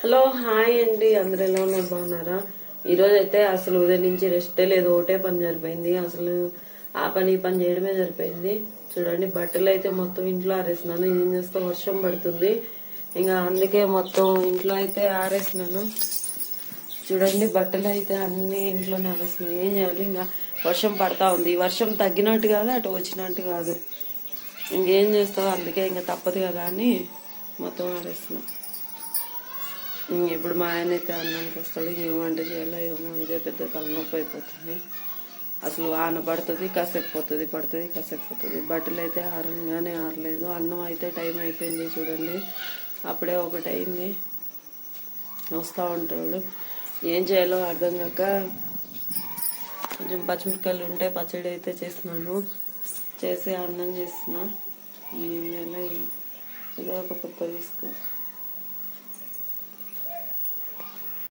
Hello hi అండి, అందరు ఎలా ఉన్నారు? బాగున్నారా? ఈరోజు అయితే అసలు ఉదయం నుంచి రెస్టే లేదు, ఒకటే పని సరిపోయింది. అసలు ఆ పని ఈ పని చేయడమే సరిపోయింది. చూడండి, బట్టలు అయితే మొత్తం ఇంట్లో ఆరేసినాను. ఏం చేస్తా, వర్షం పడుతుంది ఇంకా, అందుకే మొత్తం ఇంట్లో అయితే ఆరేసినాను. చూడండి, బట్టలు అయితే అన్ని ఇంట్లోనే ఆరేసినాయి. ఏం చేయాలి, ఇంకా వర్షం పడతా ఉంది. వర్షం తగ్గినట్టు కాదు, అటు వచ్చినట్టు కాదు. ఇంకేం చేస్తావు, అందుకే ఇంకా తప్పదు కదా అని మొత్తం ఆరేస్తున్నా. ఇప్పుడు మా ఆయన అయితే అన్నానికి వస్తాడు, ఏం వంట చేయాలో ఏమో, ఇదే పెద్ద తలనొప్పి అయిపోతుంది. అసలు వాన పడుతుంది, కాసేపు పోతుంది, పడుతుంది, కాసేపు పోతుంది. బట్టలు అయితే ఆరంగానే ఆరలేదు. అన్నం అయితే టైం అయిపోయింది. చూడండి, అప్పుడే ఒకటి అయింది. వస్తూ ఉంటాడు, ఏం చేయాలో అర్థం కాక కొంచెం పచ్చిమిరకాయలు ఉంటే పచ్చడి అయితే చేస్తున్నాను. చేసి అన్నం చేస్తున్నా. ఏం చేయాలో ఏదో ఒక పప్పు తీసుకో.